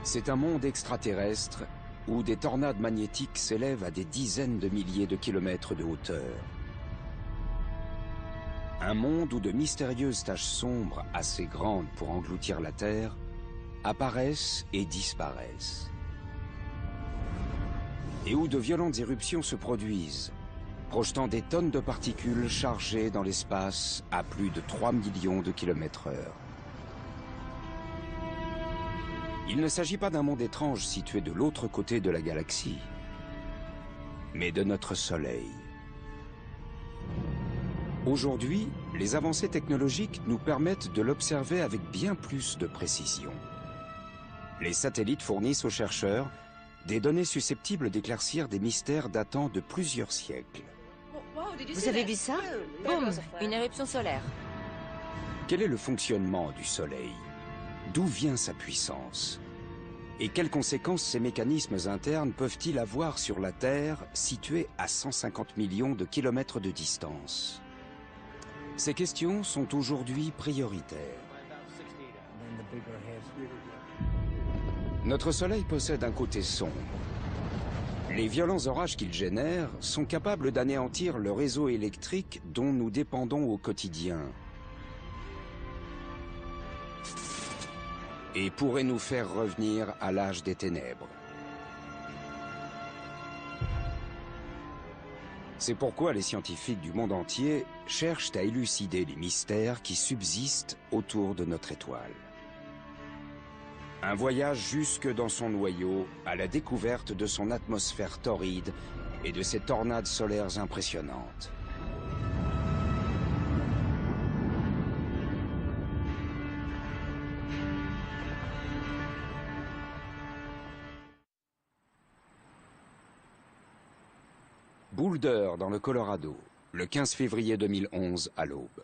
C'est un monde extraterrestre où des tornades magnétiques s'élèvent à des dizaines de milliers de kilomètres de hauteur. Un monde où de mystérieuses taches sombres, assez grandes pour engloutir la Terre, apparaissent et disparaissent. Et où de violentes éruptions se produisent, projetant des tonnes de particules chargées dans l'espace à plus de 3 millions de kilomètres/heure. Il ne s'agit pas d'un monde étrange situé de l'autre côté de la galaxie, mais de notre Soleil. Aujourd'hui, les avancées technologiques nous permettent de l'observer avec bien plus de précision. Les satellites fournissent aux chercheurs des données susceptibles d'éclaircir des mystères datant de plusieurs siècles. Vous avez vu ça? Boum, une éruption solaire. Quel est le fonctionnement du Soleil? D'où vient sa puissance? Et quelles conséquences ces mécanismes internes peuvent-ils avoir sur la Terre, située à 150 millions de kilomètres de distance? Ces questions sont aujourd'hui prioritaires. Notre Soleil possède un côté sombre. Les violents orages qu'il génère sont capables d'anéantir le réseau électrique dont nous dépendons au quotidien. Et pourrait nous faire revenir à l'âge des ténèbres. C'est pourquoi les scientifiques du monde entier cherchent à élucider les mystères qui subsistent autour de notre étoile. Un voyage jusque dans son noyau à la découverte de son atmosphère torride et de ses tornades solaires impressionnantes. Boulder, dans le Colorado, le 15 février 2011 à l'aube.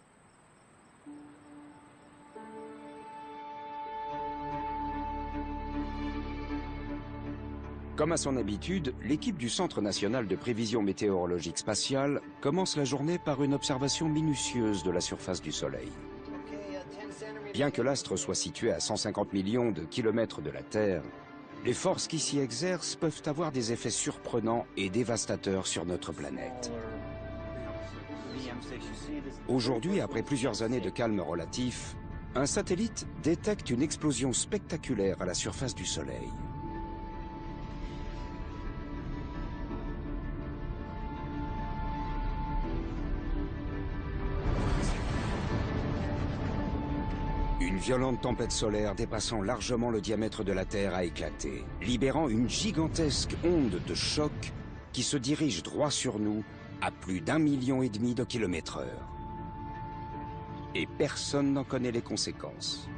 Comme à son habitude, l'équipe du Centre national de prévision météorologique spatiale commence la journée par une observation minutieuse de la surface du Soleil. Bien que l'astre soit situé à 150 millions de kilomètres de la Terre, les forces qui s'y exercent peuvent avoir des effets surprenants et dévastateurs sur notre planète. Aujourd'hui, après plusieurs années de calme relatif, un satellite détecte une explosion spectaculaire à la surface du Soleil. Une violente tempête solaire dépassant largement le diamètre de la Terre a éclaté, libérant une gigantesque onde de choc qui se dirige droit sur nous à plus d'1,5 million de kilomètres/heure. Et personne n'en connaît les conséquences.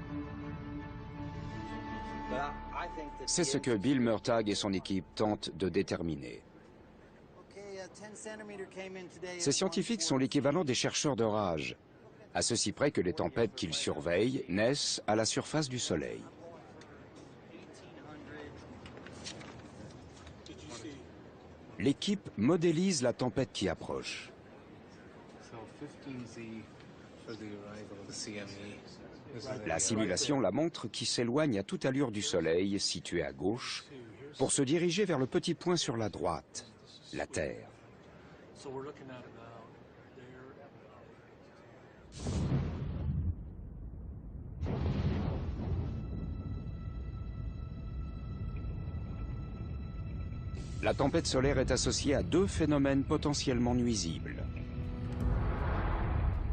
C'est ce que Bill Murtagh et son équipe tentent de déterminer. Ces scientifiques sont l'équivalent des chercheurs d'orage, à ceci près que les tempêtes qu'ils surveillent naissent à la surface du Soleil. L'équipe modélise la tempête qui approche. La simulation la montre qui s'éloigne à toute allure du Soleil, situé à gauche, pour se diriger vers le petit point sur la droite, la Terre. La tempête solaire est associée à deux phénomènes potentiellement nuisibles.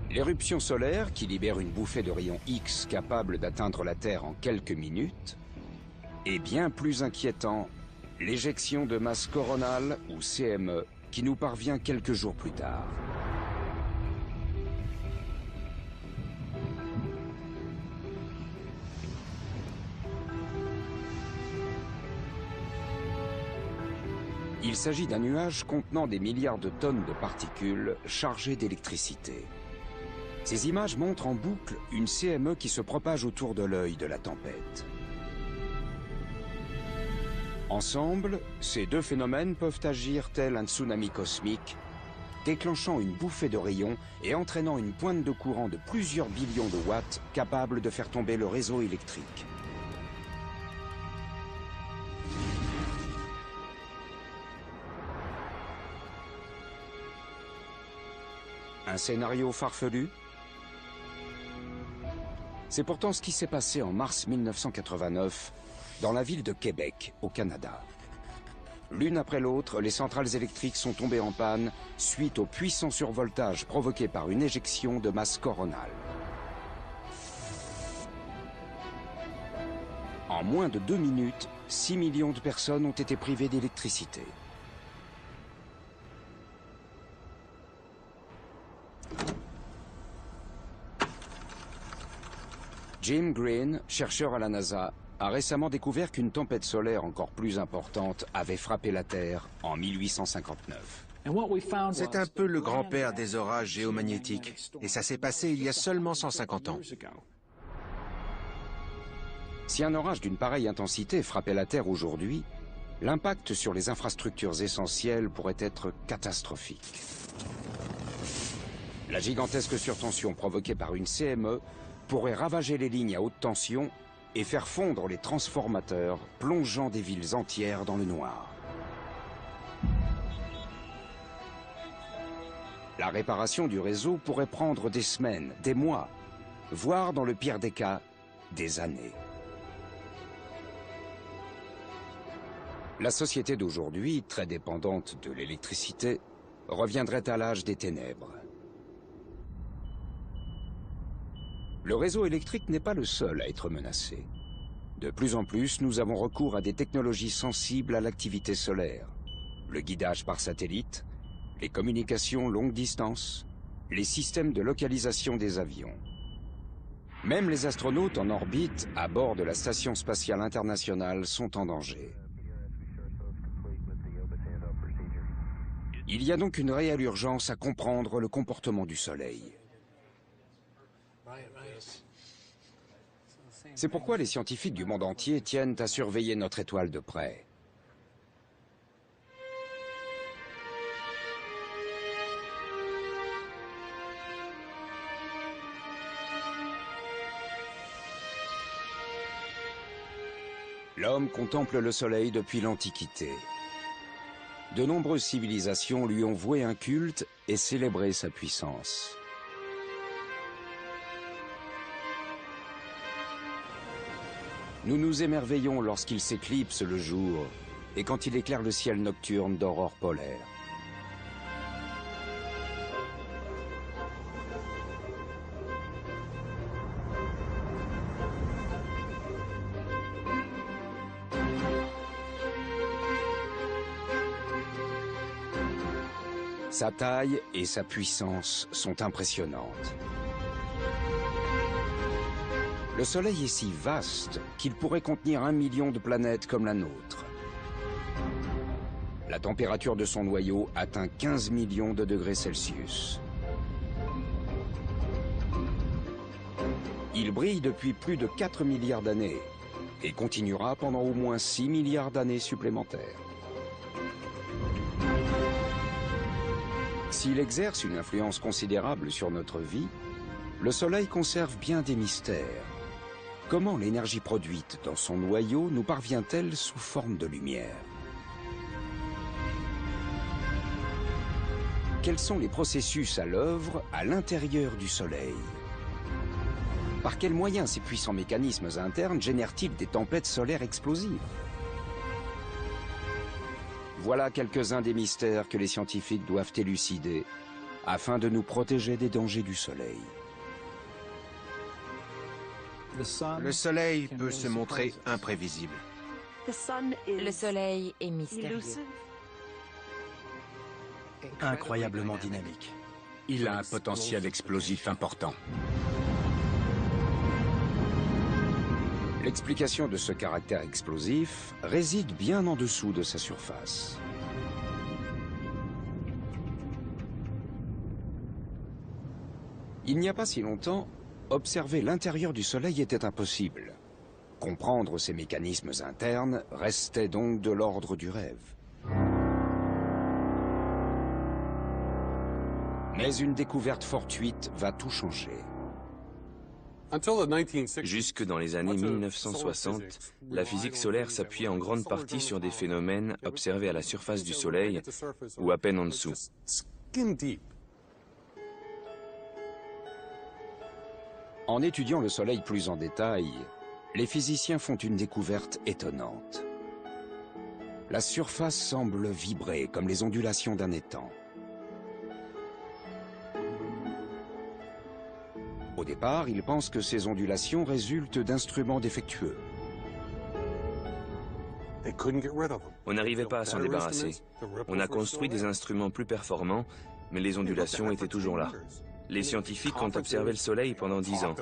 L'éruption solaire, qui libère une bouffée de rayons X capable d'atteindre la Terre en quelques minutes, et bien plus inquiétant, l'éjection de masse coronale, ou CME, qui nous parvient quelques jours plus tard. Il s'agit d'un nuage contenant des milliards de tonnes de particules chargées d'électricité. Ces images montrent en boucle une CME qui se propage autour de l'œil de la tempête. Ensemble, ces deux phénomènes peuvent agir tel un tsunami cosmique, déclenchant une bouffée de rayons et entraînant une pointe de courant de plusieurs billions de watts capable de faire tomber le réseau électrique. Un scénario farfelu? C'est pourtant ce qui s'est passé en mars 1989 dans la ville de Québec, au Canada. L'une après l'autre, les centrales électriques sont tombées en panne suite au puissant survoltage provoqué par une éjection de masse coronale. En moins de 2 minutes, 6 millions de personnes ont été privées d'électricité. Jim Green, chercheur à la NASA, a récemment découvert qu'une tempête solaire encore plus importante avait frappé la Terre en 1859. C'est un peu le grand-père des orages géomagnétiques, et ça s'est passé il y a seulement 150 ans. Si un orage d'une pareille intensité frappait la Terre aujourd'hui, l'impact sur les infrastructures essentielles pourrait être catastrophique. La gigantesque surtension provoquée par une CME pourrait ravager les lignes à haute tension et faire fondre les transformateurs, plongeant des villes entières dans le noir. La réparation du réseau pourrait prendre des semaines, des mois, voire dans le pire des cas, des années. La société d'aujourd'hui, très dépendante de l'électricité, reviendrait à l'âge des ténèbres. Le réseau électrique n'est pas le seul à être menacé. De plus en plus, nous avons recours à des technologies sensibles à l'activité solaire. Le guidage par satellite, les communications longue distance, les systèmes de localisation des avions. Même les astronautes en orbite à bord de la Station spatiale internationale sont en danger. Il y a donc une réelle urgence à comprendre le comportement du Soleil. C'est pourquoi les scientifiques du monde entier tiennent à surveiller notre étoile de près. L'homme contemple le Soleil depuis l'Antiquité. De nombreuses civilisations lui ont voué un culte et célébré sa puissance. Nous nous émerveillons lorsqu'il s'éclipse le jour et quand il éclaire le ciel nocturne d'aurore polaire. Sa taille et sa puissance sont impressionnantes. Le Soleil est si vaste qu'il pourrait contenir 1 million de planètes comme la nôtre. La température de son noyau atteint 15 millions de degrés Celsius. Il brille depuis plus de 4 milliards d'années et continuera pendant au moins 6 milliards d'années supplémentaires. S'il exerce une influence considérable sur notre vie, le Soleil conserve bien des mystères. Comment l'énergie produite dans son noyau nous parvient-elle sous forme de lumière? Quels sont les processus à l'œuvre à l'intérieur du Soleil? Par quels moyens ces puissants mécanismes internes génèrent-ils des tempêtes solaires explosives? Voilà quelques-uns des mystères que les scientifiques doivent élucider afin de nous protéger des dangers du Soleil. Le Soleil peut se montrer imprévisible. Le Soleil est mystérieux. Incroyablement dynamique. Il a un potentiel explosif important. L'explication de ce caractère explosif réside bien en dessous de sa surface. Il n'y a pas si longtemps, observer l'intérieur du Soleil était impossible. Comprendre ses mécanismes internes restait donc de l'ordre du rêve. Mais une découverte fortuite va tout changer. Jusque dans les années 1960, la physique solaire s'appuyait en grande partie sur des phénomènes observés à la surface du Soleil ou à peine en dessous. En étudiant le Soleil plus en détail, les physiciens font une découverte étonnante. La surface semble vibrer comme les ondulations d'un étang. Au départ, ils pensent que ces ondulations résultent d'instruments défectueux. On n'arrivait pas à s'en débarrasser. On a construit des instruments plus performants, mais les ondulations étaient toujours là. Les scientifiques ont observé le Soleil pendant 10 ans.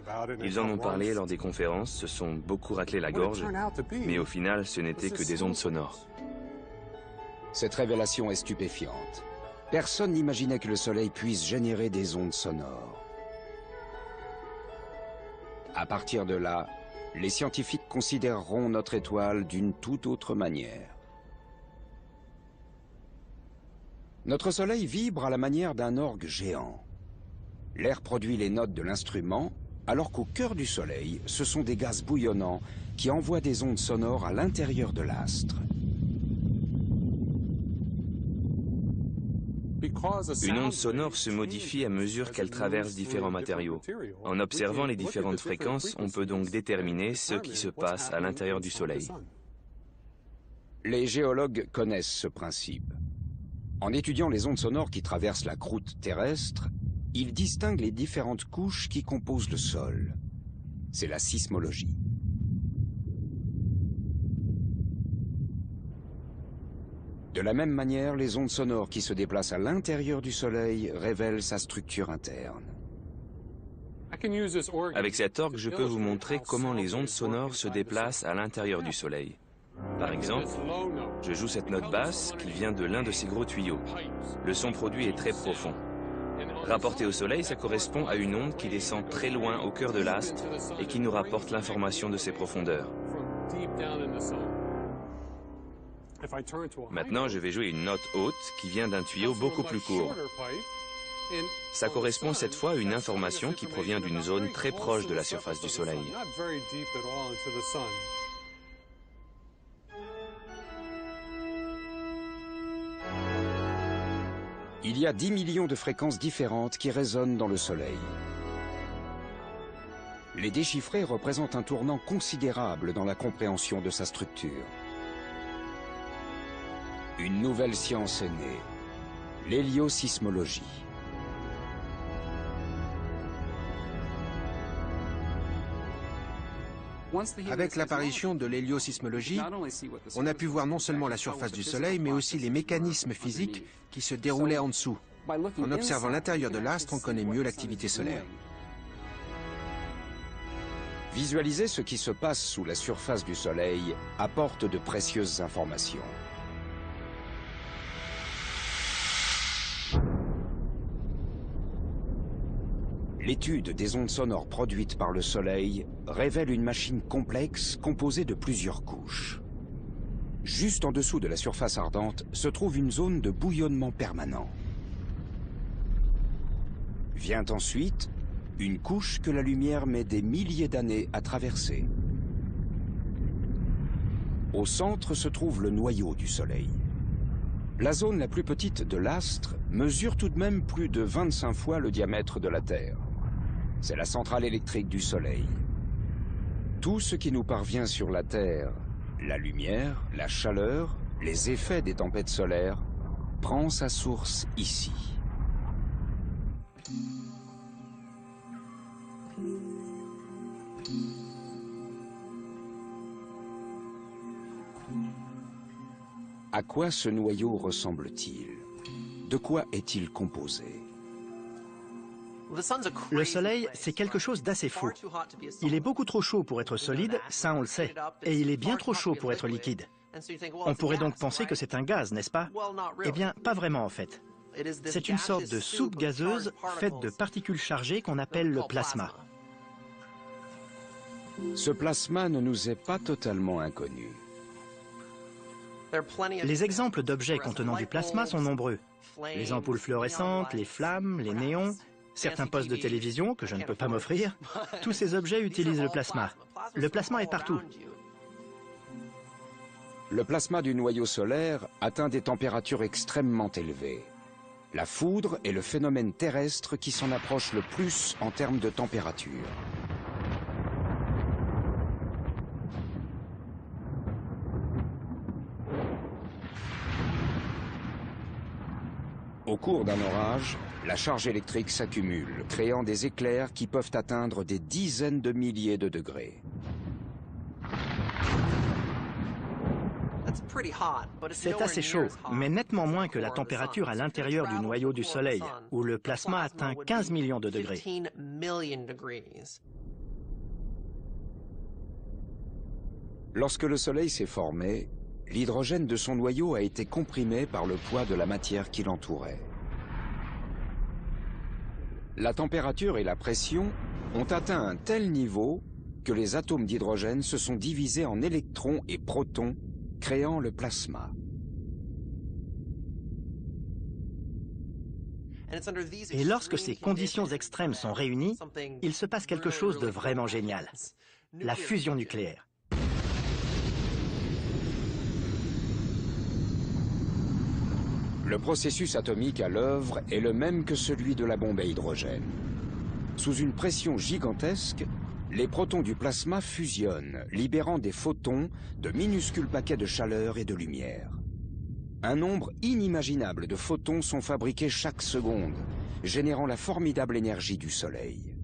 Ils en ont parlé lors des conférences, se sont beaucoup raclé la gorge, mais au final, ce n'était que des ondes sonores. Cette révélation est stupéfiante. Personne n'imaginait que le Soleil puisse générer des ondes sonores. À partir de là, les scientifiques considéreront notre étoile d'une toute autre manière. Notre Soleil vibre à la manière d'un orgue géant. L'air produit les notes de l'instrument, alors qu'au cœur du Soleil, ce sont des gaz bouillonnants qui envoient des ondes sonores à l'intérieur de l'astre. Une onde sonore se modifie à mesure qu'elle traverse différents matériaux. En observant les différentes fréquences, on peut donc déterminer ce qui se passe à l'intérieur du Soleil. Les géologues connaissent ce principe. En étudiant les ondes sonores qui traversent la croûte terrestre, ils distinguent les différentes couches qui composent le sol. C'est la sismologie. De la même manière, les ondes sonores qui se déplacent à l'intérieur du Soleil révèlent sa structure interne. Avec cet orgue, je peux vous montrer comment les ondes sonores se déplacent à l'intérieur du Soleil. Par exemple, je joue cette note basse qui vient de l'un de ces gros tuyaux. Le son produit est très profond. Rapporté au Soleil, ça correspond à une onde qui descend très loin au cœur de l'astre et qui nous rapporte l'information de ses profondeurs. Maintenant, je vais jouer une note haute qui vient d'un tuyau beaucoup plus court. Ça correspond cette fois à une information qui provient d'une zone très proche de la surface du Soleil. Il y a 10 millions de fréquences différentes qui résonnent dans le Soleil. Les déchiffrer représente un tournant considérable dans la compréhension de sa structure. Une nouvelle science est née, l'héliosismologie. Avec l'apparition de l'héliosismologie, on a pu voir non seulement la surface du Soleil, mais aussi les mécanismes physiques qui se déroulaient en dessous. En observant l'intérieur de l'astre, on connaît mieux l'activité solaire. Visualiser ce qui se passe sous la surface du Soleil apporte de précieuses informations. L'étude des ondes sonores produites par le Soleil révèle une machine complexe composée de plusieurs couches. Juste en dessous de la surface ardente se trouve une zone de bouillonnement permanent. Vient ensuite une couche que la lumière met des milliers d'années à traverser. Au centre se trouve le noyau du Soleil. La zone la plus petite de l'astre mesure tout de même plus de 25 fois le diamètre de la Terre. C'est la centrale électrique du Soleil. Tout ce qui nous parvient sur la Terre, la lumière, la chaleur, les effets des tempêtes solaires, prend sa source ici. À quoi ce noyau ressemble-t-il? De quoi est-il composé? Le Soleil, c'est quelque chose d'assez fou. Il est beaucoup trop chaud pour être solide, ça on le sait, et il est bien trop chaud pour être liquide. On pourrait donc penser que c'est un gaz, n'est-ce pas? Eh bien, pas vraiment en fait. C'est une sorte de soupe gazeuse faite de particules chargées qu'on appelle le plasma. Ce plasma ne nous est pas totalement inconnu. Les exemples d'objets contenant du plasma sont nombreux. Les ampoules fluorescentes, les flammes, les néons, certains postes de télévision que je ne peux pas m'offrir. Tous ces objets utilisent le plasma. Le plasma est partout. Le plasma du noyau solaire atteint des températures extrêmement élevées. La foudre est le phénomène terrestre qui s'en approche le plus en termes de température. Au cours d'un orage, la charge électrique s'accumule, créant des éclairs qui peuvent atteindre des dizaines de milliers de degrés. C'est assez chaud, mais nettement moins que la température à l'intérieur du noyau du Soleil, où le plasma atteint 15 millions de degrés. Lorsque le Soleil s'est formé, l'hydrogène de son noyau a été comprimé par le poids de la matière qui l'entourait. La température et la pression ont atteint un tel niveau que les atomes d'hydrogène se sont divisés en électrons et protons, créant le plasma. Et lorsque ces conditions extrêmes sont réunies, il se passe quelque chose de vraiment génial. La fusion nucléaire. Le processus atomique à l'œuvre est le même que celui de la bombe à hydrogène. Sous une pression gigantesque, les protons du plasma fusionnent, libérant des photons, de minuscules paquets de chaleur et de lumière. Un nombre inimaginable de photons sont fabriqués chaque seconde, générant la formidable énergie du Soleil.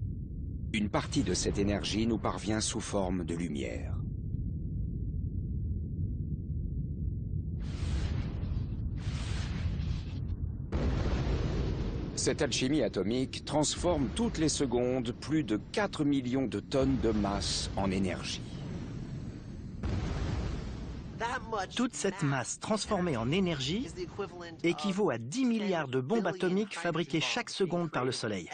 Une partie de cette énergie nous parvient sous forme de lumière. Cette alchimie atomique transforme toutes les secondes plus de 4 millions de tonnes de masse en énergie. Toute cette masse transformée en énergie équivaut à 10 milliards de bombes atomiques fabriquées chaque seconde par le Soleil.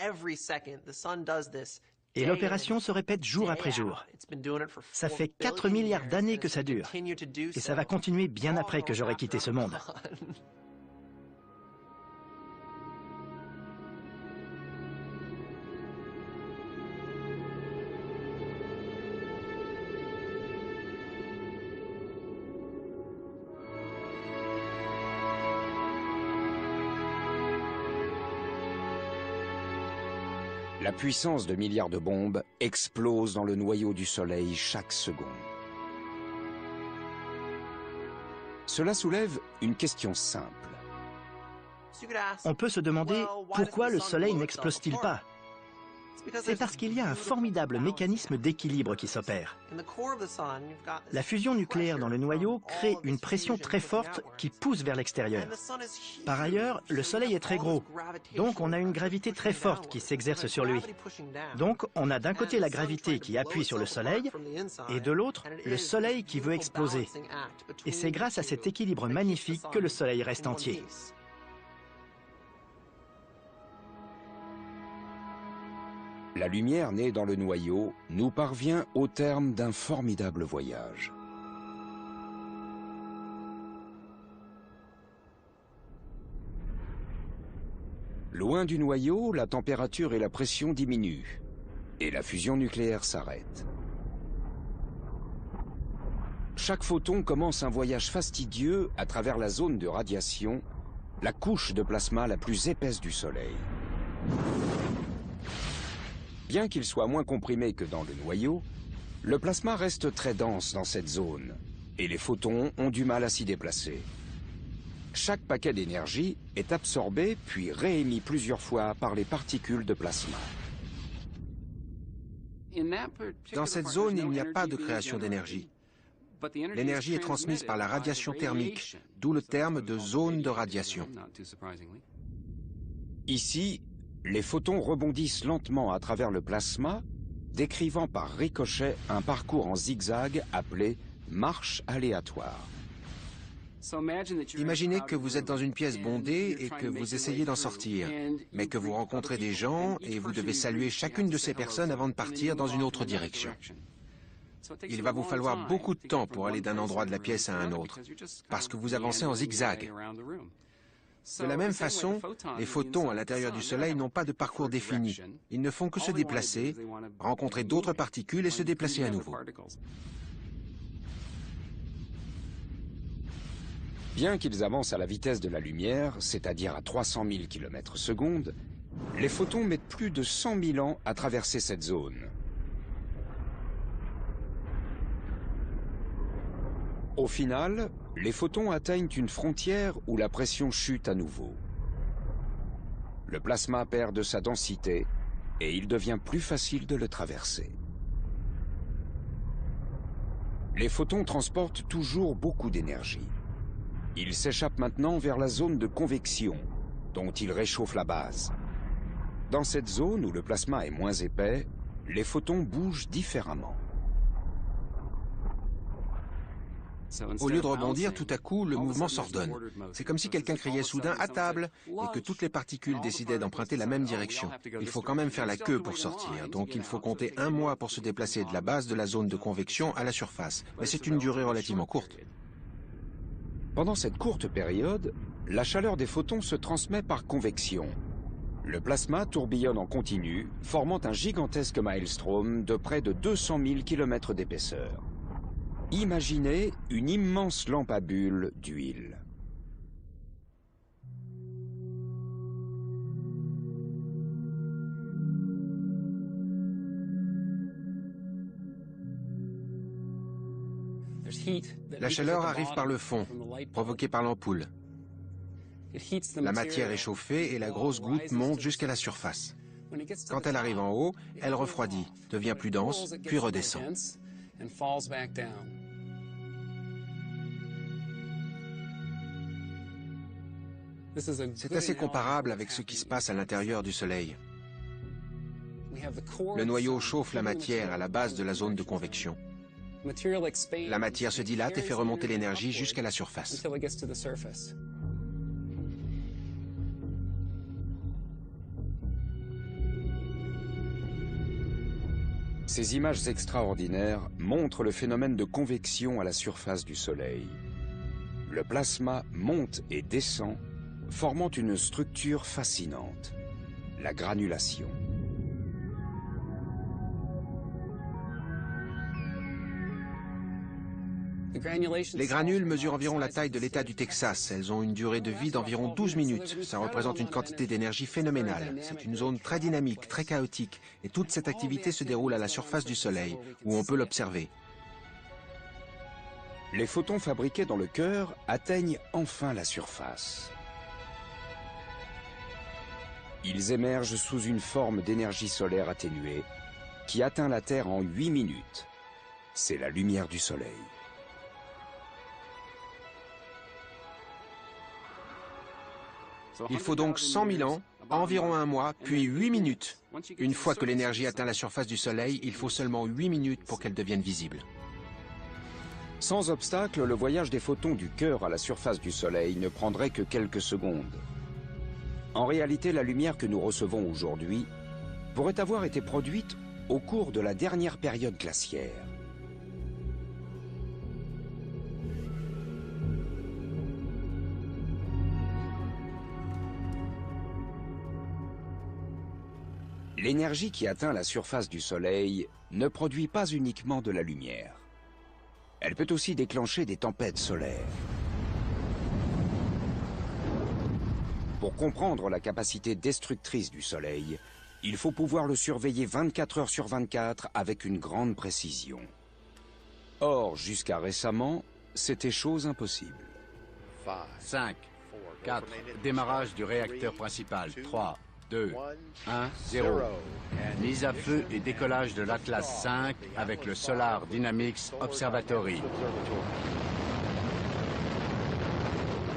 Et l'opération se répète jour après jour. Ça fait 4 milliards d'années que ça dure. Et ça va continuer bien après que j'aurai quitté ce monde. La puissance de milliards de bombes explose dans le noyau du Soleil chaque seconde. Cela soulève une question simple. On peut se demander pourquoi le Soleil n'explose-t-il pas? C'est parce qu'il y a un formidable mécanisme d'équilibre qui s'opère. La fusion nucléaire dans le noyau crée une pression très forte qui pousse vers l'extérieur. Par ailleurs, le Soleil est très gros, donc on a une gravité très forte qui s'exerce sur lui. Donc on a d'un côté la gravité qui appuie sur le Soleil, et de l'autre, le Soleil qui veut exploser. Et c'est grâce à cet équilibre magnifique que le Soleil reste entier. La lumière née dans le noyau nous parvient au terme d'un formidable voyage. Loin du noyau, la température et la pression diminuent, et la fusion nucléaire s'arrête. Chaque photon commence un voyage fastidieux à travers la zone de radiation, la couche de plasma la plus épaisse du Soleil. Bien qu'il soit moins comprimé que dans le noyau, le plasma reste très dense dans cette zone, et les photons ont du mal à s'y déplacer. Chaque paquet d'énergie est absorbé puis réémis plusieurs fois par les particules de plasma. Dans cette zone, il n'y a pas de création d'énergie. L'énergie est transmise par la radiation thermique, d'où le terme de zone de radiation. Ici, les photons rebondissent lentement à travers le plasma, décrivant par ricochet un parcours en zigzag appelé marche aléatoire. Imaginez que vous êtes dans une pièce bondée et que vous essayez d'en sortir, mais que vous rencontrez des gens et vous devez saluer chacune de ces personnes avant de partir dans une autre direction. Il va vous falloir beaucoup de temps pour aller d'un endroit de la pièce à un autre, parce que vous avancez en zigzag. De la même façon, les photons à l'intérieur du Soleil n'ont pas de parcours défini. Ils ne font que se déplacer, rencontrer d'autres particules et se déplacer à nouveau. Bien qu'ils avancent à la vitesse de la lumière, c'est-à-dire à 300 000 km/s, les photons mettent plus de 100 000 ans à traverser cette zone. Au final, les photons atteignent une frontière où la pression chute à nouveau. le plasma perd de sa densité et il devient plus facile de le traverser. Les photons transportent toujours beaucoup d'énergie. Ils s'échappent maintenant vers la zone de convection, dont ils réchauffent la base. Dans cette zone où le plasma est moins épais, les photons bougent différemment. Au lieu de rebondir, tout à coup, le mouvement s'ordonne. C'est comme si quelqu'un criait soudain « à table » et que toutes les particules décidaient d'emprunter la même direction. Il faut quand même faire la queue pour sortir, donc il faut compter 1 mois pour se déplacer de la base de la zone de convection à la surface. Mais c'est une durée relativement courte. Pendant cette courte période, la chaleur des photons se transmet par convection. Le plasma tourbillonne en continu, formant un gigantesque maelstrom de près de 200 000 km d'épaisseur. Imaginez une immense lampe à bulles d'huile. La chaleur arrive par le fond, provoquée par l'ampoule. La matière est chauffée et la grosse goutte monte jusqu'à la surface. Quand elle arrive en haut, elle refroidit, devient plus dense, puis redescend. C'est assez comparable avec ce qui se passe à l'intérieur du Soleil. Le noyau chauffe la matière à la base de la zone de convection. La matière se dilate et fait remonter l'énergie jusqu'à la surface. Ces images extraordinaires montrent le phénomène de convection à la surface du Soleil. Le plasma monte et descend, formant une structure fascinante, la granulation. Les granules mesurent environ la taille de l'État du Texas. Elles ont une durée de vie d'environ 12 minutes. Ça représente une quantité d'énergie phénoménale. C'est une zone très dynamique, très chaotique. Et toute cette activité se déroule à la surface du Soleil, où on peut l'observer. Les photons fabriqués dans le cœur atteignent enfin la surface. Ils émergent sous une forme d'énergie solaire atténuée qui atteint la Terre en 8 minutes. C'est la lumière du Soleil. Il faut donc 100 000 ans, environ 1 mois, puis 8 minutes. Une fois que l'énergie atteint la surface du Soleil, il faut seulement 8 minutes pour qu'elle devienne visible. Sans obstacle, le voyage des photons du cœur à la surface du Soleil ne prendrait que quelques secondes. En réalité, la lumière que nous recevons aujourd'hui pourrait avoir été produite au cours de la dernière période glaciaire. L'énergie qui atteint la surface du Soleil ne produit pas uniquement de la lumière. Elle peut aussi déclencher des tempêtes solaires. Pour comprendre la capacité destructrice du Soleil, il faut pouvoir le surveiller 24 heures sur 24 avec une grande précision. Or, jusqu'à récemment, c'était chose impossible. 5, 4, démarrage du réacteur principal. 3, 2, 1, 0. Mise à feu et décollage de l'Atlas V avec le Solar Dynamics Observatory.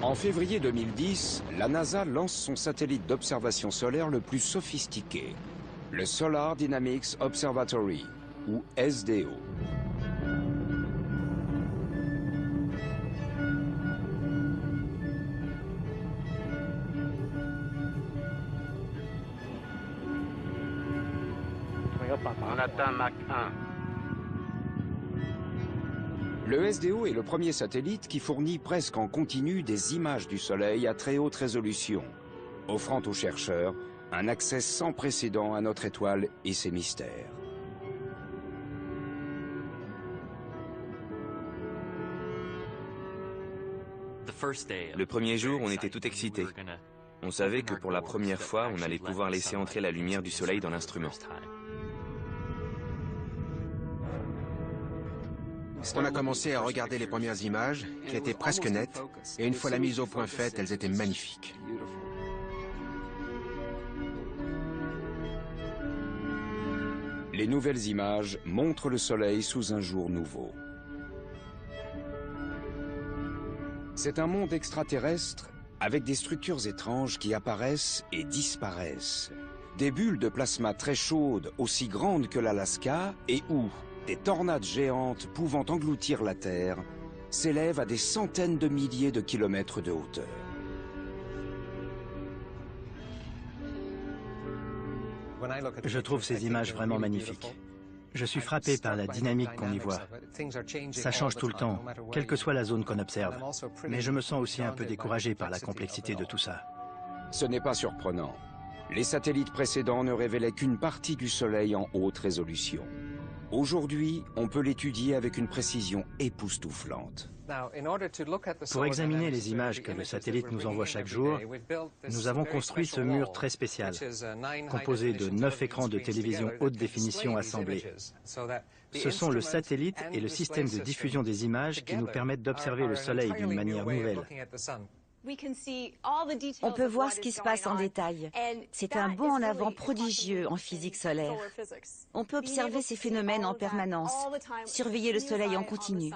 En février 2010, la NASA lance son satellite d'observation solaire le plus sophistiqué, le Solar Dynamics Observatory, ou SDO. On atteint Mach 1. Le SDO est le premier satellite qui fournit presque en continu des images du Soleil à très haute résolution, offrant aux chercheurs un accès sans précédent à notre étoile et ses mystères. Le premier jour, on était tout excités. On savait que pour la première fois, on allait pouvoir laisser entrer la lumière du Soleil dans l'instrument. On a commencé à regarder les premières images, qui étaient presque nettes, et une fois la mise au point faite, elles étaient magnifiques. Les nouvelles images montrent le Soleil sous un jour nouveau. C'est un monde extraterrestre avec des structures étranges qui apparaissent et disparaissent. Des bulles de plasma très chaudes, aussi grandes que l'Alaska, et où des tornades géantes pouvant engloutir la Terre s'élèvent à des centaines de milliers de kilomètres de hauteur. Je trouve ces images vraiment magnifiques. Je suis frappé par la dynamique qu'on y voit. Ça change tout le temps, quelle que soit la zone qu'on observe. Mais je me sens aussi un peu découragé par la complexité de tout ça. Ce n'est pas surprenant. Les satellites précédents ne révélaient qu'une partie du Soleil en haute résolution. Aujourd'hui, on peut l'étudier avec une précision époustouflante. Pour examiner les images que le satellite nous envoie chaque jour, nous avons construit ce mur très spécial, composé de 9 écrans de télévision haute définition assemblés. Ce sont le satellite et le système de diffusion des images qui nous permettent d'observer le Soleil d'une manière nouvelle. On peut voir ce qui se passe en détail. C'est un bond en avant prodigieux en physique solaire. On peut observer ces phénomènes en permanence, surveiller le Soleil en continu.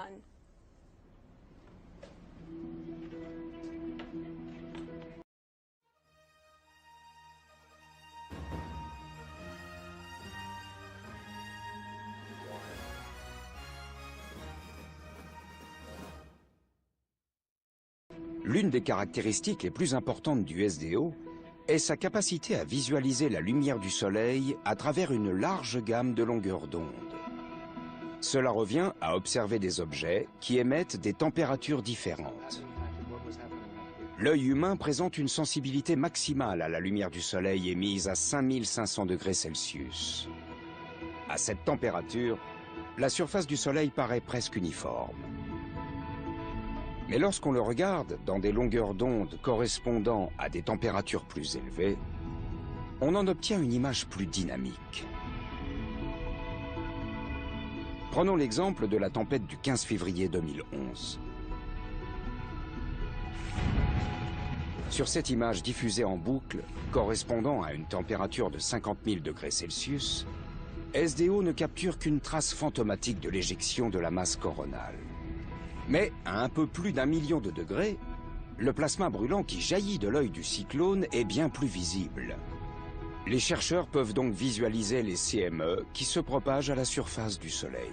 L'une des caractéristiques les plus importantes du SDO est sa capacité à visualiser la lumière du Soleil à travers une large gamme de longueurs d'onde. Cela revient à observer des objets qui émettent des températures différentes. L'œil humain présente une sensibilité maximale à la lumière du Soleil émise à 5500 degrés Celsius. À cette température, la surface du Soleil paraît presque uniforme. Mais lorsqu'on le regarde dans des longueurs d'onde correspondant à des températures plus élevées, on en obtient une image plus dynamique. Prenons l'exemple de la tempête du 15 février 2011. Sur cette image diffusée en boucle, correspondant à une température de 50 000 degrés Celsius, SDO ne capture qu'une trace fantomatique de l'éjection de la masse coronale. Mais à un peu plus d'1 million de degrés, le plasma brûlant qui jaillit de l'œil du cyclone est bien plus visible. Les chercheurs peuvent donc visualiser les CME qui se propagent à la surface du Soleil.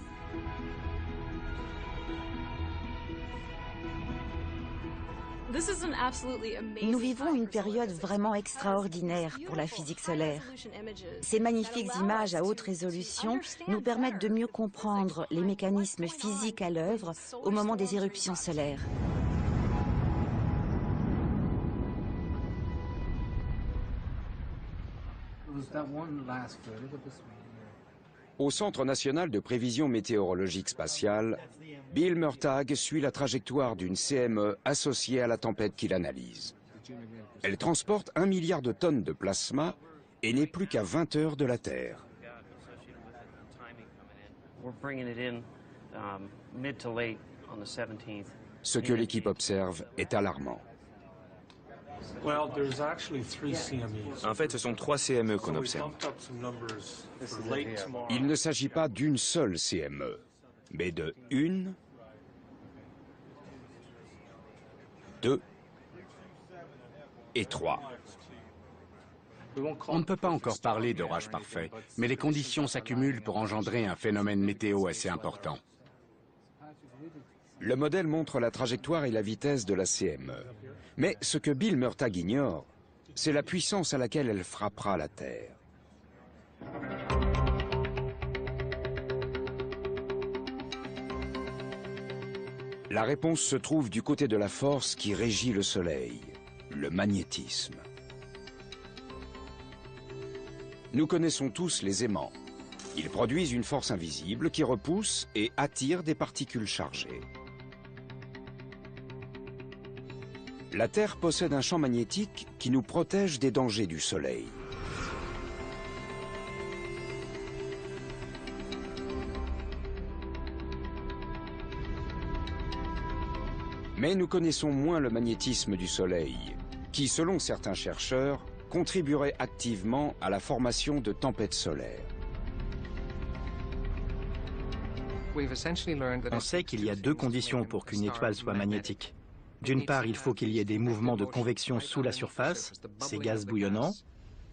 Nous vivons une période vraiment extraordinaire pour la physique solaire. Ces magnifiques images à haute résolution nous permettent de mieux comprendre les mécanismes physiques à l'œuvre au moment des éruptions solaires. Au Centre national de prévision météorologique spatiale, Bill Murtagh suit la trajectoire d'une CME associée à la tempête qu'il analyse. Elle transporte 1 milliard de tonnes de plasma et n'est plus qu'à 20 heures de la Terre. Ce que l'équipe observe est alarmant. En fait, ce sont 3 CME qu'on observe. Il ne s'agit pas d'une seule CME, mais de 1, 2 et 3. On ne peut pas encore parler d'orage parfait, mais les conditions s'accumulent pour engendrer un phénomène météo assez important. Le modèle montre la trajectoire et la vitesse de la CME. Mais ce que Bill Murtagh ignore, c'est la puissance à laquelle elle frappera la Terre. La réponse se trouve du côté de la force qui régit le Soleil, le magnétisme. Nous connaissons tous les aimants. Ils produisent une force invisible qui repousse et attire des particules chargées. La Terre possède un champ magnétique qui nous protège des dangers du Soleil. Mais nous connaissons moins le magnétisme du Soleil, qui, selon certains chercheurs, contribuerait activement à la formation de tempêtes solaires. On sait qu'il y a deux conditions pour qu'une étoile soit magnétique. D'une part, il faut qu'il y ait des mouvements de convection sous la surface, ces gaz bouillonnants.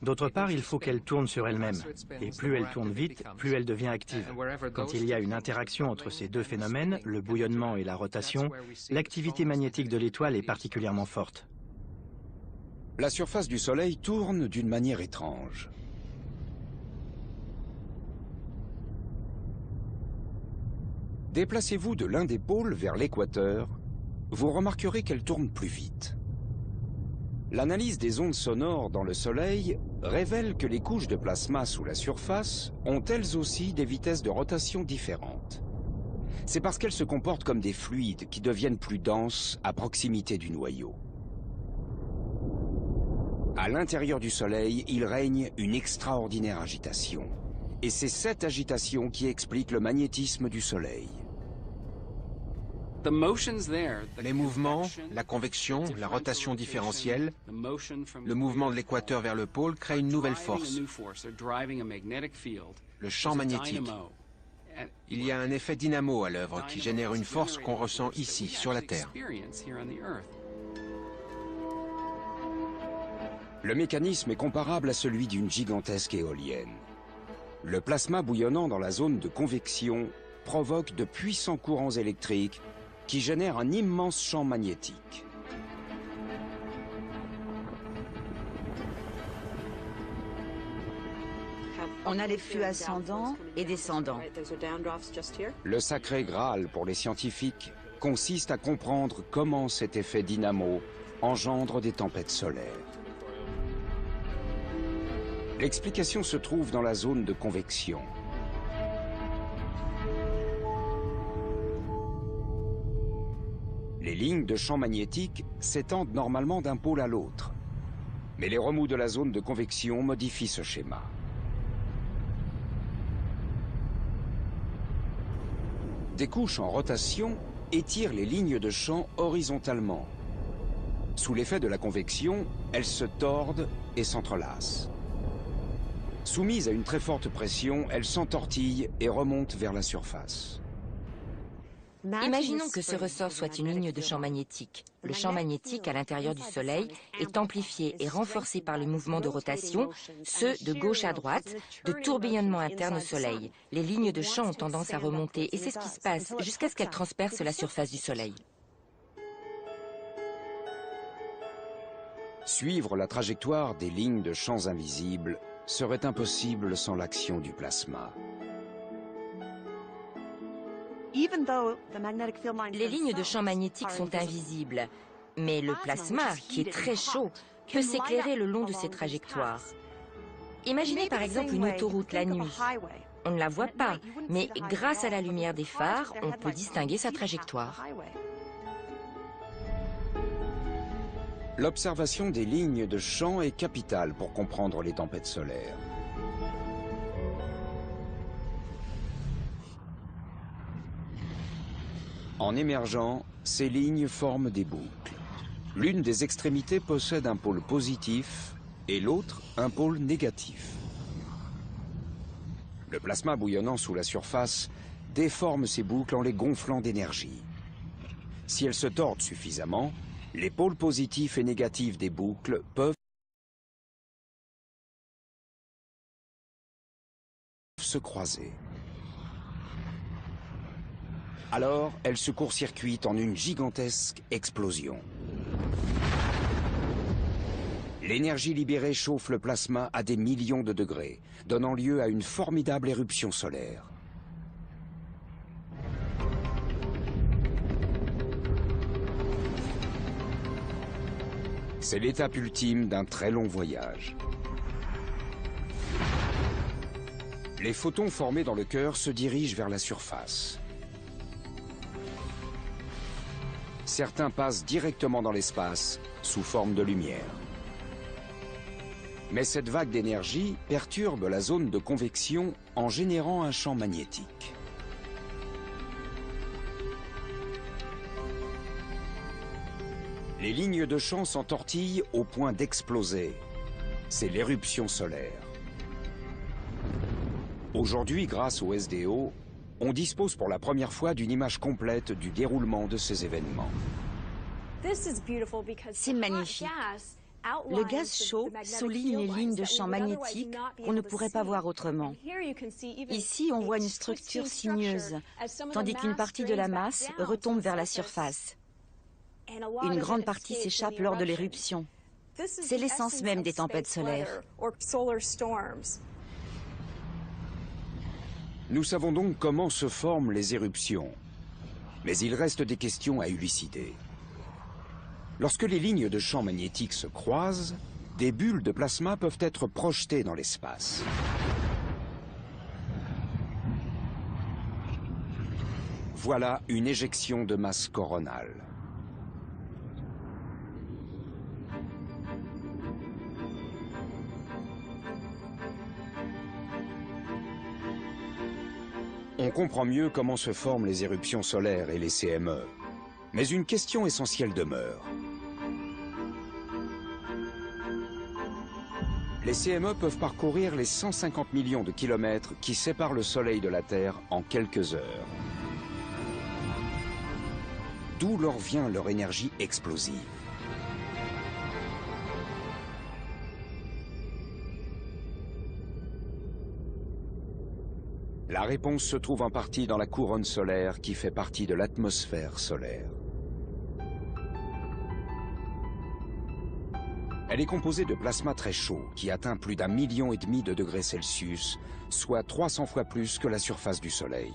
D'autre part, il faut qu'elle tourne sur elle-même. Et plus elle tourne vite, plus elle devient active. Quand il y a une interaction entre ces deux phénomènes, le bouillonnement et la rotation, l'activité magnétique de l'étoile est particulièrement forte. La surface du Soleil tourne d'une manière étrange. Déplacez-vous de l'un des pôles vers l'équateur, vous remarquerez qu'elle tourne plus vite. L'analyse des ondes sonores dans le Soleil révèle que les couches de plasma sous la surface ont elles aussi des vitesses de rotation différentes. C'est parce qu'elles se comportent comme des fluides qui deviennent plus denses à proximité du noyau. À l'intérieur du Soleil, il règne une extraordinaire agitation. Et c'est cette agitation qui explique le magnétisme du Soleil. Les mouvements, la convection, la rotation différentielle, le mouvement de l'équateur vers le pôle créent une nouvelle force, le champ magnétique. Il y a un effet dynamo à l'œuvre qui génère une force qu'on ressent ici, sur la Terre. Le mécanisme est comparable à celui d'une gigantesque éolienne. Le plasma bouillonnant dans la zone de convection provoque de puissants courants électriques qui génèrent un immense champ magnétique. On a les flux ascendants et descendants. Le sacré Graal pour les scientifiques consiste à comprendre comment cet effet dynamo engendre des tempêtes solaires. L'explication se trouve dans la zone de convection. Les lignes de champ magnétique s'étendent normalement d'un pôle à l'autre. Mais les remous de la zone de convection modifient ce schéma. Des couches en rotation étirent les lignes de champ horizontalement. Sous l'effet de la convection, elles se tordent et s'entrelacent. Soumises à une très forte pression, elles s'entortillent et remontent vers la surface. Imaginons que ce ressort soit une ligne de champ magnétique. Le champ magnétique à l'intérieur du Soleil est amplifié et renforcé par le mouvement de rotation, ceux de gauche à droite, de tourbillonnement interne au Soleil. Les lignes de champ ont tendance à remonter et c'est ce qui se passe jusqu'à ce qu'elles transpercent la surface du Soleil. Suivre la trajectoire des lignes de champs invisibles serait impossible sans l'action du plasma. Les lignes de champ magnétique sont invisibles, mais le plasma, qui est très chaud, peut s'éclairer le long de ces trajectoires. Imaginez par exemple une autoroute la nuit. On ne la voit pas, mais grâce à la lumière des phares, on peut distinguer sa trajectoire. L'observation des lignes de champ est capitale pour comprendre les tempêtes solaires. En émergeant, ces lignes forment des boucles. L'une des extrémités possède un pôle positif et l'autre un pôle négatif. Le plasma bouillonnant sous la surface déforme ces boucles en les gonflant d'énergie. Si elles se tordent suffisamment, les pôles positifs et négatifs des boucles peuvent se croiser. Alors, elles se court-circuitent en une gigantesque explosion. L'énergie libérée chauffe le plasma à des millions de degrés, donnant lieu à une formidable éruption solaire. C'est l'étape ultime d'un très long voyage. Les photons formés dans le cœur se dirigent vers la surface. Certains passent directement dans l'espace, sous forme de lumière. Mais cette vague d'énergie perturbe la zone de convection en générant un champ magnétique. Les lignes de champ s'entortillent au point d'exploser. C'est l'éruption solaire. Aujourd'hui, grâce au SDO, on dispose pour la première fois d'une image complète du déroulement de ces événements. C'est magnifique. Le gaz chaud souligne les lignes de champ magnétique qu'on ne pourrait pas voir autrement. Ici, on voit une structure sinueuse, tandis qu'une partie de la masse retombe vers la surface. Une grande partie s'échappe lors de l'éruption. C'est l'essence même des tempêtes solaires. Nous savons donc comment se forment les éruptions. Mais il reste des questions à élucider. Lorsque les lignes de champ magnétique se croisent, des bulles de plasma peuvent être projetées dans l'espace. Voilà une éjection de masse coronale. On comprend mieux comment se forment les éruptions solaires et les CME. Mais une question essentielle demeure. Les CME peuvent parcourir les 150 millions de kilomètres qui séparent le Soleil de la Terre en quelques heures. D'où leur vient leur énergie explosive. La réponse se trouve en partie dans la couronne solaire qui fait partie de l'atmosphère solaire. Elle est composée de plasma très chaud qui atteint plus d'1,5 million de degrés Celsius, soit 300 fois plus que la surface du Soleil.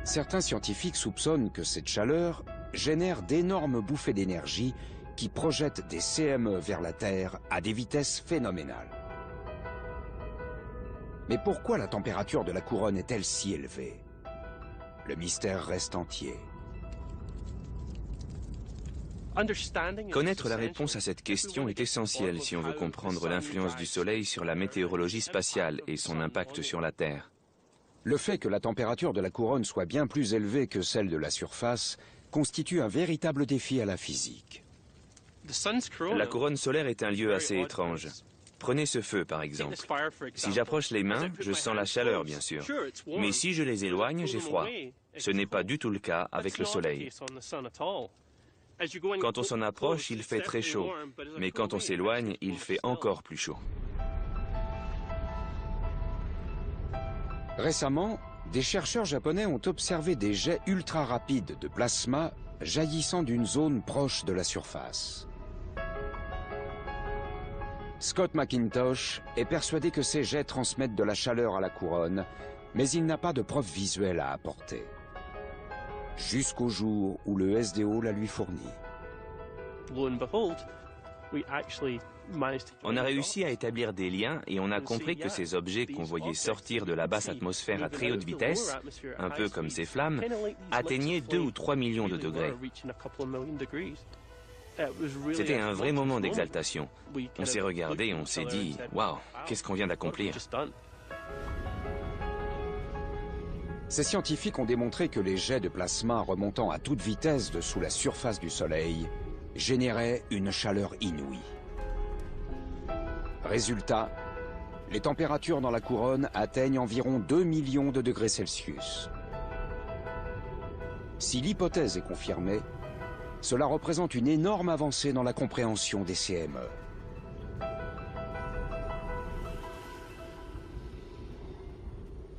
Certains scientifiques soupçonnent que cette chaleur génère d'énormes bouffées d'énergie qui projettent des CME vers la Terre à des vitesses phénoménales. Mais pourquoi la température de la couronne est-elle si élevée? Le mystère reste entier. Connaître la réponse à cette question est essentiel si on veut comprendre l'influence du Soleil sur la météorologie spatiale et son impact sur la Terre. Le fait que la température de la couronne soit bien plus élevée que celle de la surface constitue un véritable défi à la physique. La couronne solaire est un lieu assez étrange. Prenez ce feu, par exemple. Si j'approche les mains, je sens la chaleur, bien sûr. Mais si je les éloigne, j'ai froid. Ce n'est pas du tout le cas avec le Soleil. Quand on s'en approche, il fait très chaud. Mais quand on s'éloigne, il fait encore plus chaud. Récemment, des chercheurs japonais ont observé des jets ultra rapides de plasma jaillissant d'une zone proche de la surface. Scott McIntosh est persuadé que ces jets transmettent de la chaleur à la couronne, mais il n'a pas de preuve visuelle à apporter. Jusqu'au jour où le SDO la lui fournit. On a réussi à établir des liens et on a compris que ces objets qu'on voyait sortir de la basse atmosphère à très haute vitesse, un peu comme ces flammes, atteignaient 2 ou 3 millions de degrés. C'était un vrai moment d'exaltation. On s'est regardé et on s'est dit « Waouh, qu'est-ce qu'on vient d'accomplir ?» Ces scientifiques ont démontré que les jets de plasma remontant à toute vitesse dessous la surface du Soleil généraient une chaleur inouïe. Résultat, les températures dans la couronne atteignent environ 2 millions de degrés Celsius. Si l'hypothèse est confirmée, cela représente une énorme avancée dans la compréhension des CME.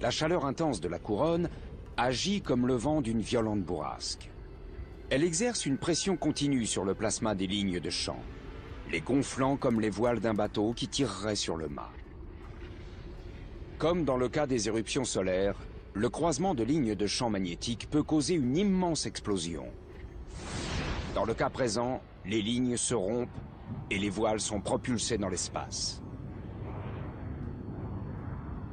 La chaleur intense de la couronne agit comme le vent d'une violente bourrasque. Elle exerce une pression continue sur le plasma des lignes de champ, les gonflant comme les voiles d'un bateau qui tirerait sur le mât. Comme dans le cas des éruptions solaires, le croisement de lignes de champ magnétique peut causer une immense explosion. Dans le cas présent, les lignes se rompent et les voiles sont propulsées dans l'espace.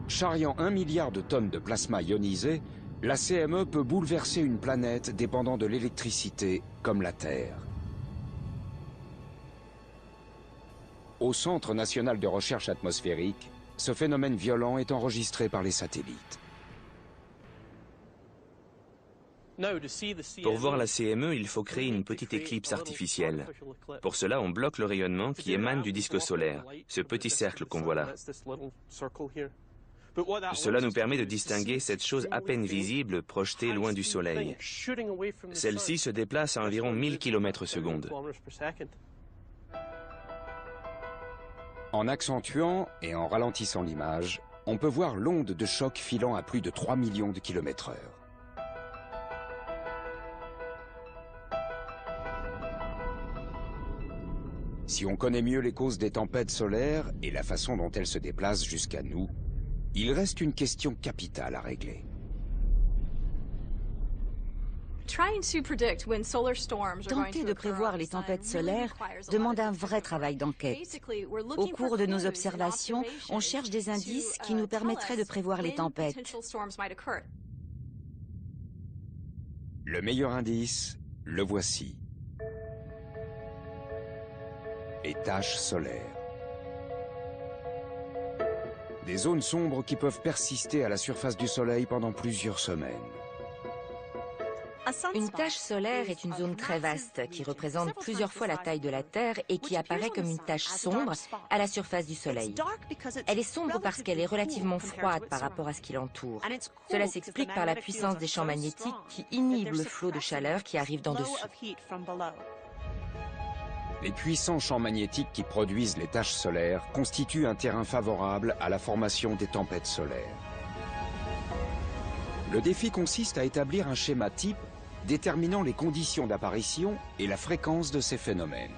Charriant 1 milliard de tonnes de plasma ionisé, la CME peut bouleverser une planète dépendant de l'électricité comme la Terre. Au Centre national de recherche atmosphérique, ce phénomène violent est enregistré par les satellites. Pour voir la CME, il faut créer une petite éclipse artificielle. Pour cela, on bloque le rayonnement qui émane du disque solaire, ce petit cercle qu'on voit là. Cela nous permet de distinguer cette chose à peine visible projetée loin du Soleil. Celle-ci se déplace à environ 1000 km/s. En accentuant et en ralentissant l'image, on peut voir l'onde de choc filant à plus de 3 millions de km/h. Si on connaît mieux les causes des tempêtes solaires et la façon dont elles se déplacent jusqu'à nous, il reste une question capitale à régler. Tenter de prévoir les tempêtes solaires demande un vrai travail d'enquête. Au cours de nos observations, on cherche des indices qui nous permettraient de prévoir les tempêtes. Le meilleur indice, le voici. Les taches solaires. Des zones sombres qui peuvent persister à la surface du Soleil pendant plusieurs semaines. Une tache solaire est une zone très vaste qui représente plusieurs fois la taille de la Terre et qui apparaît comme une tache sombre à la surface du Soleil. Elle est sombre parce qu'elle est relativement froide par rapport à ce qui l'entoure. Cela s'explique par la puissance des champs magnétiques qui inhibent le flot de chaleur qui arrive d'en dessous. Les puissants champs magnétiques qui produisent les taches solaires constituent un terrain favorable à la formation des tempêtes solaires. Le défi consiste à établir un schéma type déterminant les conditions d'apparition et la fréquence de ces phénomènes.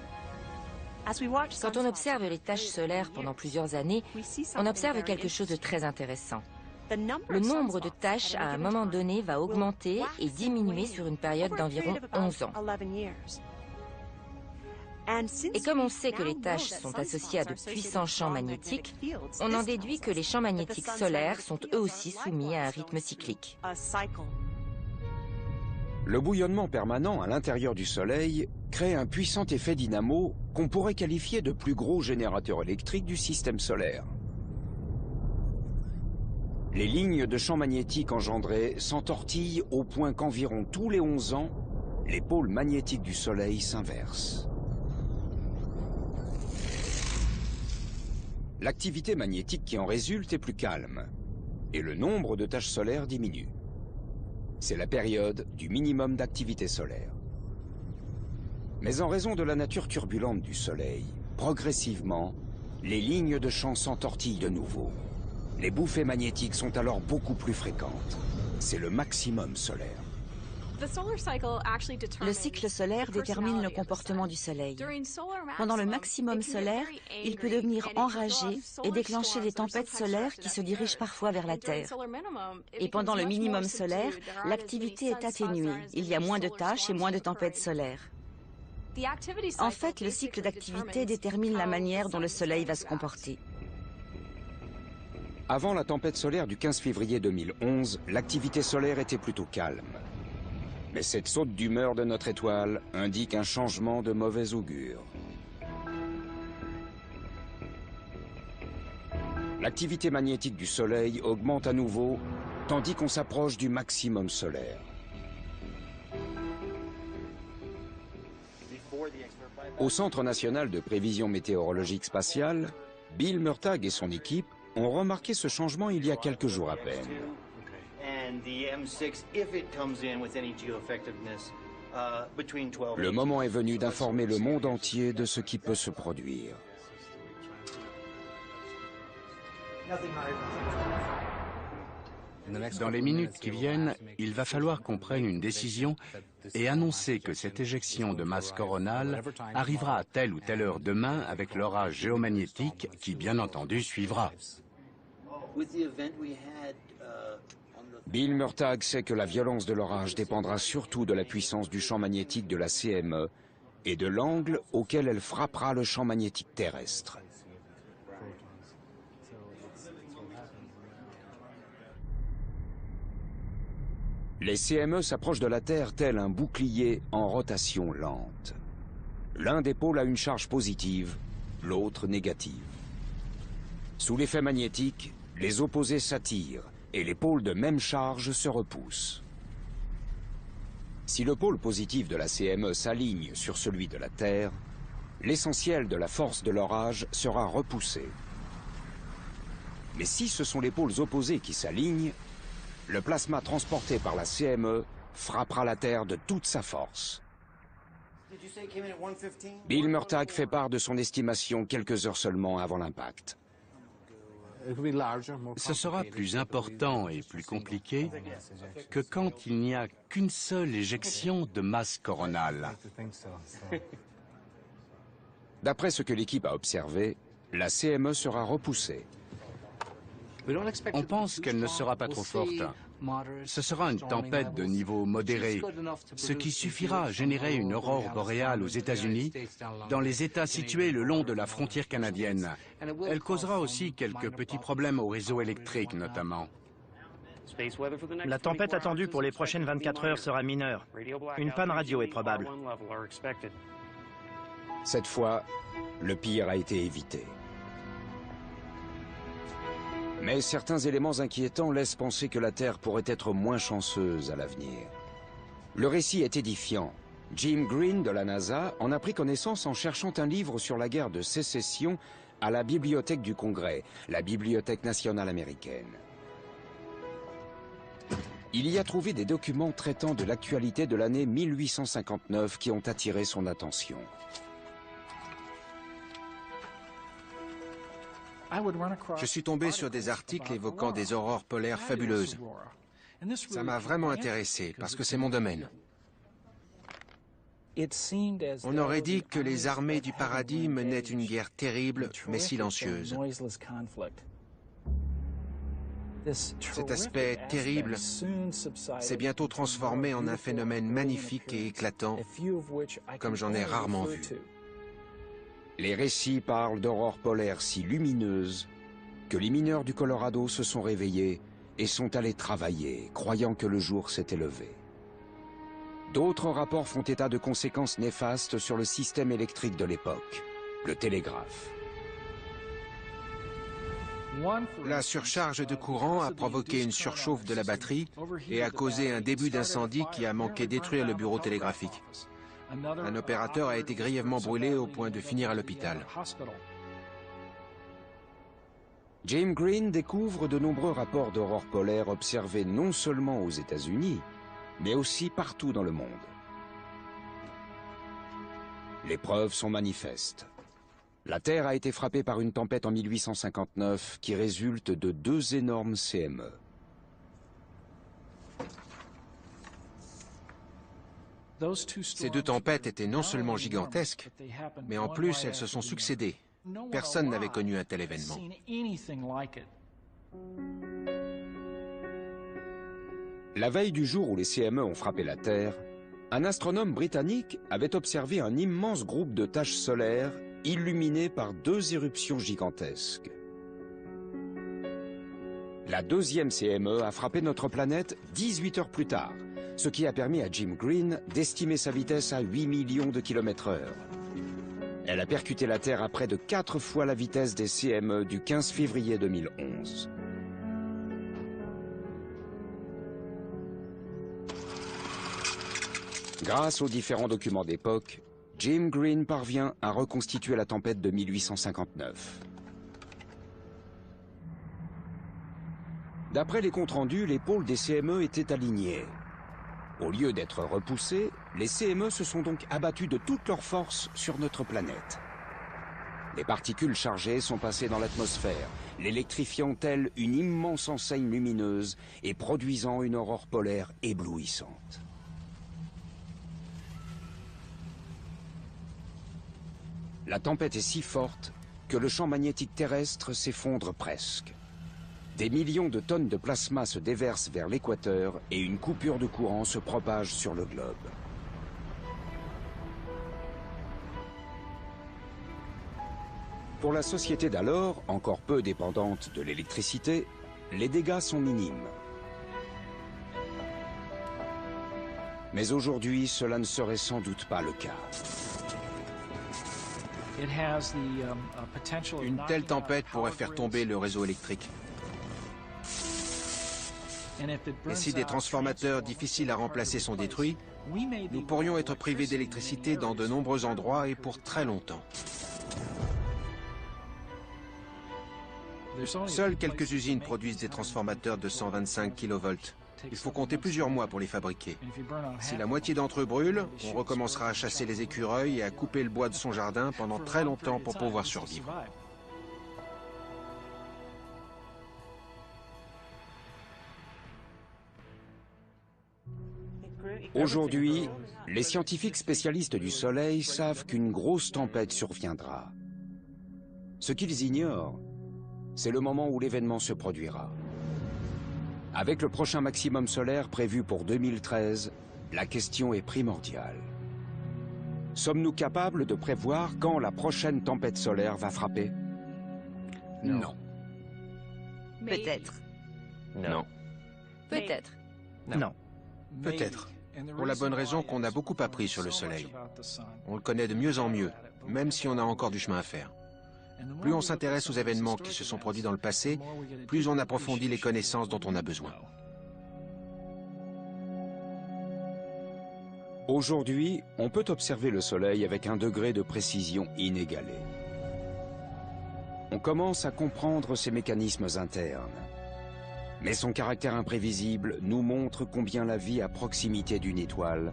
Quand on observe les taches solaires pendant plusieurs années, on observe quelque chose de très intéressant. Le nombre de taches à un moment donné va augmenter et diminuer sur une période d'environ 11 ans. Et comme on sait que les taches sont associées à de puissants champs magnétiques, on en déduit que les champs magnétiques solaires sont eux aussi soumis à un rythme cyclique. Le bouillonnement permanent à l'intérieur du Soleil crée un puissant effet dynamo qu'on pourrait qualifier de plus gros générateur électrique du système solaire. Les lignes de champs magnétiques engendrées s'entortillent au point qu'environ tous les 11 ans, les pôles magnétiques du Soleil s'inversent. L'activité magnétique qui en résulte est plus calme, et le nombre de taches solaires diminue. C'est la période du minimum d'activité solaire. Mais en raison de la nature turbulente du Soleil, progressivement, les lignes de champ s'entortillent de nouveau. Les bouffées magnétiques sont alors beaucoup plus fréquentes. C'est le maximum solaire. Le cycle solaire détermine le comportement du Soleil. Pendant le maximum solaire, il peut devenir enragé et déclencher des tempêtes solaires qui se dirigent parfois vers la Terre. Et pendant le minimum solaire, l'activité est atténuée. Il y a moins de taches et moins de tempêtes solaires. En fait, le cycle d'activité détermine la manière dont le Soleil va se comporter. Avant la tempête solaire du 15 février 2011, l'activité solaire était plutôt calme. Mais cette saute d'humeur de notre étoile indique un changement de mauvais augure. L'activité magnétique du Soleil augmente à nouveau, tandis qu'on s'approche du maximum solaire. Au Centre national de prévision météorologique spatiale, Bill Murtagh et son équipe ont remarqué ce changement il y a quelques jours à peine. Le moment est venu d'informer le monde entier de ce qui peut se produire. Dans les minutes qui viennent, il va falloir qu'on prenne une décision et annoncer que cette éjection de masse coronale arrivera à telle ou telle heure demain avec l'orage géomagnétique qui, bien entendu, suivra. Bill Murtagh sait que la violence de l'orage dépendra surtout de la puissance du champ magnétique de la CME et de l'angle auquel elle frappera le champ magnétique terrestre. Les CME s'approchent de la Terre tel un bouclier en rotation lente. L'un des pôles a une charge positive, l'autre négative. Sous l'effet magnétique, les opposés s'attirent et les pôles de même charge se repoussent. Si le pôle positif de la CME s'aligne sur celui de la Terre, l'essentiel de la force de l'orage sera repoussé. Mais si ce sont les pôles opposés qui s'alignent, le plasma transporté par la CME frappera la Terre de toute sa force. Bill Murtagh fait part de son estimation quelques heures seulement avant l'impact. Ce sera plus important et plus compliqué que quand il n'y a qu'une seule éjection de masse coronale. D'après ce que l'équipe a observé, la CME sera repoussée. On pense qu'elle ne sera pas trop forte. Ce sera une tempête de niveau modéré, ce qui suffira à générer une aurore boréale aux États-Unis, dans les États situés le long de la frontière canadienne. Elle causera aussi quelques petits problèmes au réseau électrique notamment. La tempête attendue pour les prochaines 24 heures sera mineure. Une panne radio est probable. Cette fois, le pire a été évité. Mais certains éléments inquiétants laissent penser que la Terre pourrait être moins chanceuse à l'avenir. Le récit est édifiant. Jim Green de la NASA en a pris connaissance en cherchant un livre sur la guerre de sécession à la Bibliothèque du Congrès, la Bibliothèque nationale américaine. Il y a trouvé des documents traitant de l'actualité de l'année 1859 qui ont attiré son attention. Je suis tombé sur des articles évoquant des aurores polaires fabuleuses. Ça m'a vraiment intéressé parce que c'est mon domaine. On aurait dit que les armées du paradis menaient une guerre terrible mais silencieuse. Cet aspect terrible s'est bientôt transformé en un phénomène magnifique et éclatant, comme j'en ai rarement vu. Les récits parlent d'aurores polaires si lumineuses que les mineurs du Colorado se sont réveillés et sont allés travailler, croyant que le jour s'était levé. D'autres rapports font état de conséquences néfastes sur le système électrique de l'époque, le télégraphe. La surcharge de courant a provoqué une surchauffe de la batterie et a causé un début d'incendie qui a manqué détruire le bureau télégraphique. Un opérateur a été grièvement brûlé au point de finir à l'hôpital. Jim Green découvre de nombreux rapports d'aurores polaires observés non seulement aux États-Unis, mais aussi partout dans le monde. Les preuves sont manifestes. La Terre a été frappée par une tempête en 1859 qui résulte de 2 énormes CME. Ces 2 tempêtes étaient non seulement gigantesques, mais en plus elles se sont succédées. Personne n'avait connu un tel événement. La veille du jour où les CME ont frappé la Terre, un astronome britannique avait observé un immense groupe de taches solaires illuminées par 2 éruptions gigantesques. La 2e CME a frappé notre planète 18 heures plus tard, ce qui a permis à Jim Green d'estimer sa vitesse à 8 millions de km/h. Elle a percuté la Terre à près de 4 fois la vitesse des CME du 15 février 2011. Grâce aux différents documents d'époque, Jim Green parvient à reconstituer la tempête de 1859. D'après les comptes rendus, les pôles des CME étaient alignés. Au lieu d'être repoussés, les CME se sont donc abattus de toute leur force sur notre planète. Les particules chargées sont passées dans l'atmosphère, l'électrifiant telle une immense enseigne lumineuse et produisant une aurore polaire éblouissante. La tempête est si forte que le champ magnétique terrestre s'effondre presque. Des millions de tonnes de plasma se déversent vers l'équateur et une coupure de courant se propage sur le globe. Pour la société d'alors, encore peu dépendante de l'électricité, les dégâts sont minimes. Mais aujourd'hui, cela ne serait sans doute pas le cas. Une telle tempête pourrait faire tomber le réseau électrique. Et si des transformateurs difficiles à remplacer sont détruits, nous pourrions être privés d'électricité dans de nombreux endroits et pour très longtemps. Seules quelques usines produisent des transformateurs de 125 kV. Il faut compter plusieurs mois pour les fabriquer. Si la moitié d'entre eux brûlent, on recommencera à chasser les écureuils et à couper le bois de son jardin pendant très longtemps pour pouvoir survivre. Aujourd'hui, les scientifiques spécialistes du Soleil savent qu'une grosse tempête surviendra. Ce qu'ils ignorent, c'est le moment où l'événement se produira. Avec le prochain maximum solaire prévu pour 2013, la question est primordiale. Sommes-nous capables de prévoir quand la prochaine tempête solaire va frapper? Non. Peut-être. Non. Peut-être. Non. Peut-être. Pour la bonne raison qu'on a beaucoup appris sur le Soleil. On le connaît de mieux en mieux, même si on a encore du chemin à faire. Plus on s'intéresse aux événements qui se sont produits dans le passé, plus on approfondit les connaissances dont on a besoin. Aujourd'hui, on peut observer le Soleil avec un degré de précision inégalé. On commence à comprendre ses mécanismes internes. Mais son caractère imprévisible nous montre combien la vie à proximité d'une étoile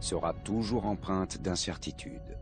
sera toujours empreinte d'incertitude.